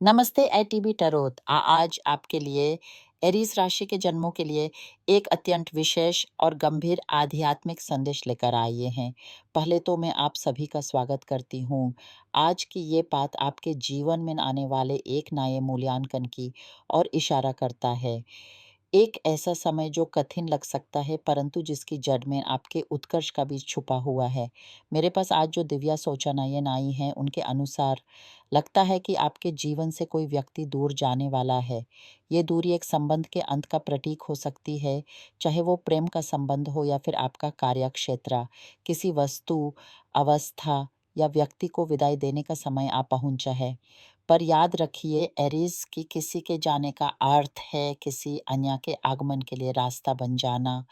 नमस्ते एटीबी टरोत। आज आपके लिए एरीज राशि के जन्मों के लिए एक अत्यंत विशेष और गंभीर आध्यात्मिक संदेश लेकर आए हैं। पहले तो मैं आप सभी का स्वागत करती हूँ। आज की ये बात आपके जीवन में आने वाले एक नए मूल्यांकन की और इशारा करता है। एक ऐसा समय जो कठिन लग सकता है, परंतु जिसकी जड़ में आपके उत्कर्ष का बीज छुपा हुआ है। मेरे पास आज जो दिव्या सूचनाएँ आई हैं, उनके अनुसार लगता है कि आपके जीवन से कोई व्यक्ति दूर जाने वाला है। ये दूरी एक संबंध के अंत का प्रतीक हो सकती है, चाहे वो प्रेम का संबंध हो या फिर आपका कार्यक्षेत्र। किसी वस्तु, अवस्था या व्यक्ति को विदाई देने का समय आ पहुँचा है। पर याद रखिए एरीज कि किसी के जाने का अर्थ है किसी अन्य के आगमन के लिए रास्ता बन जाना।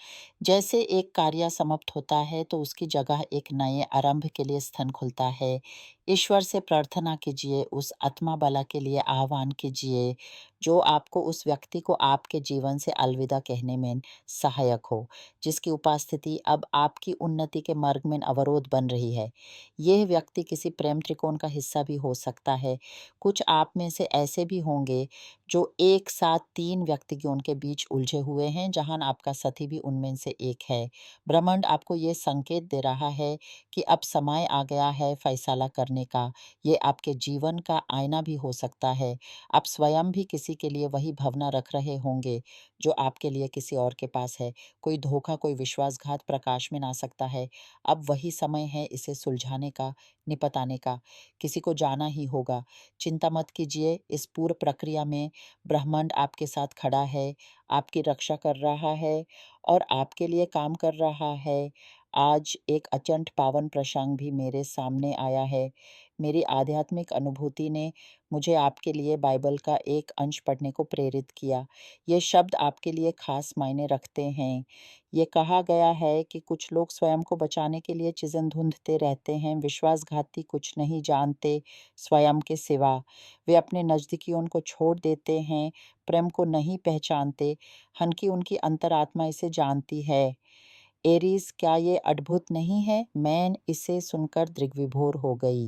जैसे एक कार्य समाप्त होता है तो उसकी जगह एक नए आरंभ के लिए स्थान खुलता है। ईश्वर से प्रार्थना कीजिए, उस आत्मा बला के लिए आह्वान कीजिए जो आपको उस व्यक्ति को आपके जीवन से अलविदा कहने में सहायक हो, जिसकी उपस्थिति अब आपकी उन्नति के मार्ग में अवरोध बन रही है। यह व्यक्ति किसी प्रेम त्रिकोण का हिस्सा भी हो सकता है। कुछ आप में से ऐसे भी होंगे जो एक साथ 3 व्यक्तियों के बीच उलझे हुए हैं, जहां आपका साथी भी उनमें से एक है। ब्रह्मांड आपको ये संकेत दे रहा है कि अब समय आ गया है फैसला करने का। ये आपके जीवन का आईना भी हो सकता है। आप स्वयं भी किसी के लिए वही भावना रख रहे होंगे जो आपके लिए किसी और के पास है। कोई धोखा, कोई विश्वासघात प्रकाश में आ सकता है। अब वही समय है इसे सुलझाने का, निपटाने का। किसी को जाना ही होगा। चिंता मत कीजिए, इस पूर्ण प्रक्रिया में ब्रह्मांड आपके साथ खड़ा है, आपकी रक्षा कर रहा है और आपके लिए काम कर रहा है। आज एक अत्यंत पावन प्रसंग भी मेरे सामने आया है। मेरी आध्यात्मिक अनुभूति ने मुझे आपके लिए बाइबल का एक अंश पढ़ने को प्रेरित किया। ये शब्द आपके लिए खास मायने रखते हैं। ये कहा गया है कि कुछ लोग स्वयं को बचाने के लिए चीज़ें ढूंढते रहते हैं। विश्वासघाती कुछ नहीं जानते स्वयं के सिवा। वे अपने नज़दीकियों को छोड़ देते हैं, प्रेम को नहीं पहचानते, हालांकि उनकी अंतरात्मा इसे जानती है। एरीज, क्या ये अद्भुत नहीं है? मैं इसे सुनकर दृग्विभोर हो गई।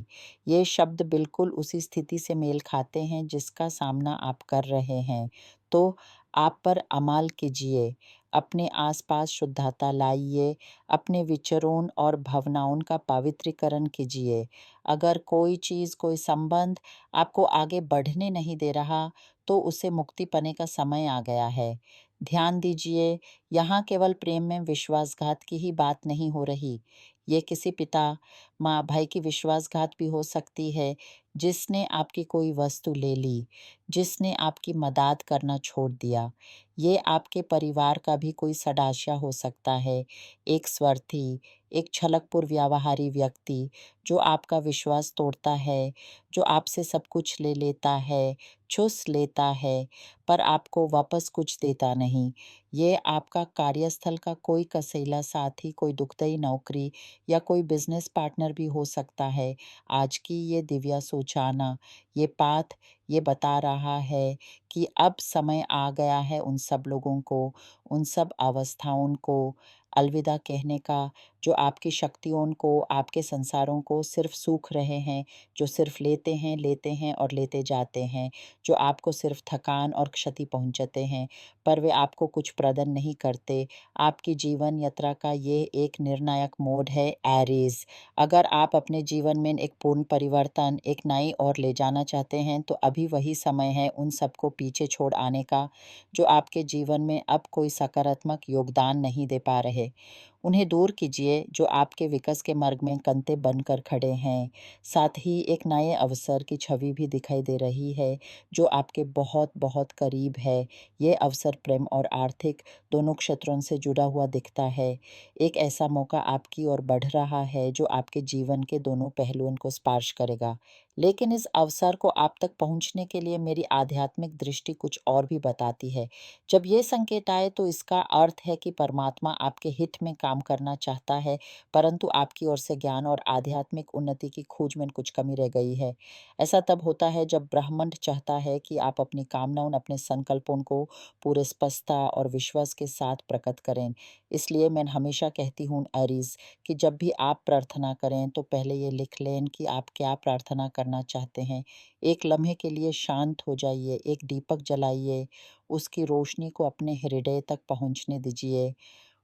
ये शब्द बिल्कुल उसी स्थिति से मेल खाते हैं जिसका सामना आप कर रहे हैं। तो आप पर अमल कीजिए, अपने आसपास शुद्धता लाइए, अपने विचारों और भावनाओं का पवित्रीकरण कीजिए। अगर कोई चीज़, कोई संबंध आपको आगे बढ़ने नहीं दे रहा, तो उसे मुक्ति पाने का समय आ गया है। ध्यान दीजिए, यहाँ केवल प्रेम में विश्वासघात की ही बात नहीं हो रही। ये किसी पिता, माँ, भाई की विश्वासघात भी हो सकती है, जिसने आपकी कोई वस्तु ले ली, जिसने आपकी मदद करना छोड़ दिया। ये आपके परिवार का भी कोई सदस्य हो सकता है, एक स्वार्थी, एक छलकपूर्ण व्यावहारी व्यक्ति जो आपका विश्वास तोड़ता है, जो आपसे सब कुछ ले लेता है, चूस लेता है, पर आपको वापस कुछ देता नहीं। ये आपका कार्यस्थल का कोई कसेला साथी, कोई दुखदाई नौकरी या कोई बिजनेस पार्टनर भी हो सकता है। आज की ये दिव्या सूचना, ये पाठ ये बता रहा है कि अब समय आ गया है उन सब लोगों को, उन सब अवस्थाओं को अलविदा कहने का, जो आपकी शक्तियों को, आपके संसारों को सिर्फ सूख रहे हैं, जो सिर्फ लेते हैं और लेते जाते हैं, जो आपको सिर्फ थकान और क्षति पहुंचाते हैं, पर वे आपको कुछ प्रदान नहीं करते। आपकी जीवन यात्रा का ये एक निर्णायक मोड़ है एरीज। अगर आप अपने जीवन में एक पूर्ण परिवर्तन, एक नई ओर ले जाना चाहते हैं, तो अभी वही समय है उन सबको पीछे छोड़ आने का, जो आपके जीवन में अब कोई सकारात्मक योगदान नहीं दे पा रहे। उन्हें दूर कीजिए जो आपके विकास के मार्ग में कंते बनकर खड़े हैं। साथ ही एक नए अवसर की छवि भी दिखाई दे रही है, जो आपके बहुत बहुत करीब है। ये अवसर प्रेम और आर्थिक दोनों क्षेत्रों से जुड़ा हुआ दिखता है। एक ऐसा मौका आपकी ओर बढ़ रहा है जो आपके जीवन के दोनों पहलुओं को स्पर्श करेगा। लेकिन इस अवसर को आप तक पहुंचने के लिए मेरी आध्यात्मिक दृष्टि कुछ और भी बताती है। जब ये संकेत आए तो इसका अर्थ है कि परमात्मा आपके हित में काम करना चाहता है, परंतु आपकी ओर से ज्ञान और आध्यात्मिक उन्नति की खोज में कुछ कमी रह गई है। ऐसा तब होता है जब ब्रह्मांड चाहता है कि आप अपनी कामनाओं, अपने संकल्पों को पूरे स्पष्टता और विश्वास के साथ प्रकट करें। इसलिए मैं हमेशा कहती हूँ एरीज कि जब भी आप प्रार्थना करें तो पहले ये लिख लें कि आप क्या प्रार्थना करना करना चाहते हैं, एक लम्हे के लिए शांत हो जाइए, एक दीपक जलाइए, उसकी रोशनी को अपने हृदय तक पहुँचने दीजिए।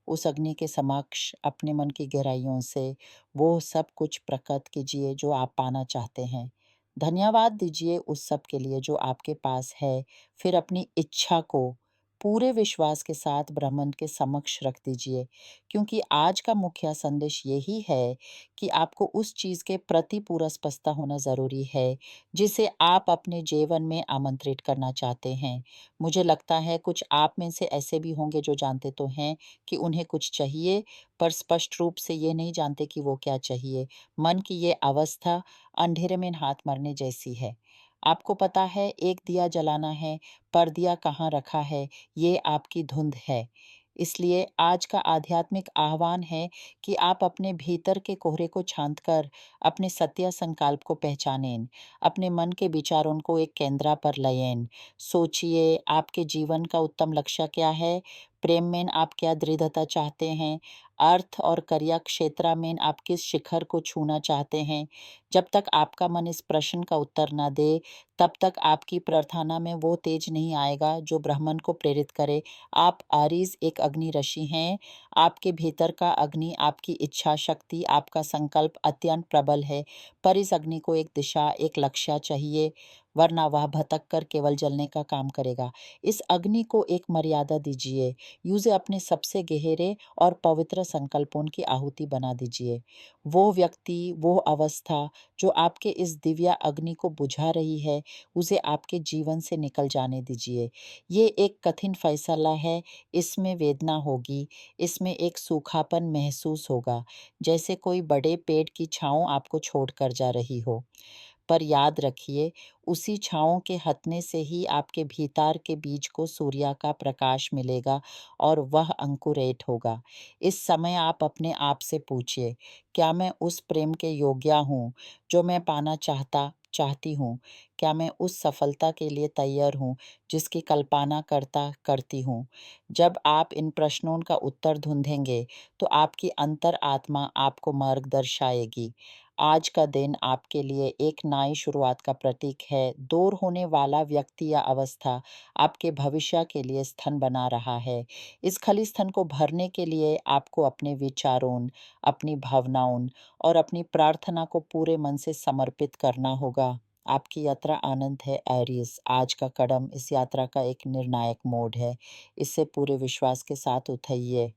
उस अग्नि के समक्ष अपने मन की गहराइयों से वो सब कुछ प्रकट कीजिए जो आप पाना चाहते हैं। धन्यवाद दीजिए उस सब के लिए जो आपके पास है। फिर अपनी इच्छा को पूरे विश्वास के साथ ब्रह्मांड के समक्ष रख दीजिए, क्योंकि आज का मुख्य संदेश यही है कि आपको उस चीज़ के प्रति पूरा स्पष्टता होना ज़रूरी है, जिसे आप अपने जीवन में आमंत्रित करना चाहते हैं। मुझे लगता है कुछ आप में से ऐसे भी होंगे जो जानते तो हैं कि उन्हें कुछ चाहिए, पर स्पष्ट रूप से ये नहीं जानते कि वो क्या चाहिए। मन की ये अवस्था अंधेरे में हाथ मारने जैसी है। आपको पता है एक दिया जलाना है, पर दिया कहाँ रखा है, ये आपकी धुंध है। इसलिए आज का आध्यात्मिक आह्वान है कि आप अपने भीतर के कोहरे को शांत कर अपने सत्य संकल्प को पहचानें, अपने मन के विचारों को एक केंद्र पर लाएं। सोचिए, आपके जीवन का उत्तम लक्ष्य क्या है? प्रेम में आप क्या दृढ़ता चाहते हैं? अर्थ और कार्य क्षेत्र में आप किस शिखर को छूना चाहते हैं? जब तक आपका मन इस प्रश्न का उत्तर न दे, तब तक आपकी प्रार्थना में वो तेज नहीं आएगा जो ब्राह्मण को प्रेरित करे। आप आरिज़ एक अग्नि ऋषि हैं। आपके भीतर का अग्नि, आपकी इच्छा शक्ति, आपका संकल्प अत्यंत प्रबल है, पर इस अग्नि को एक दिशा, एक लक्ष्य चाहिए, वरना वह भटक कर केवल जलने का काम करेगा। इस अग्नि को एक मर्यादा दीजिए, उसे अपने सबसे गहरे और पवित्र संकल्पों की आहुति बना दीजिए। वो व्यक्ति, वो अवस्था जो आपके इस दिव्य अग्नि को बुझा रही है, उसे आपके जीवन से निकल जाने दीजिए। ये एक कठिन फैसला है, इसमें वेदना होगी, इसमें एक सूखापन महसूस होगा, जैसे कोई बड़े पेड़ की छाँव आपको छोड़कर जा रही हो। पर याद रखिए, उसी छाँव के हटने से ही आपके भीतर के बीज को सूर्य का प्रकाश मिलेगा और वह अंकुरित होगा। इस समय आप अपने आप से पूछिए, क्या मैं उस प्रेम के योग्य हूँ, जो मैं पाना चाहती हूँ? क्या मैं उस सफलता के लिए तैयार हूँ, जिसकी कल्पना करती हूँ? जब आप इन प्रश्नों का उत्तर ढूँढेंगे, तो आपकी अंतर आत्मा आपको मार्ग दर्शाएगी। आज का दिन आपके लिए एक नई शुरुआत का प्रतीक है। दूर होने वाला व्यक्ति या अवस्था आपके भविष्य के लिए स्थान बना रहा है। इस खाली स्थान को भरने के लिए आपको अपने विचारों, अपनी भावनाओं और अपनी प्रार्थना को पूरे मन से समर्पित करना होगा। आपकी यात्रा आनंद है एरिस। आज का कदम इस यात्रा का एक निर्णायक मोड़ है। इससे पूरे विश्वास के साथ उठाइए।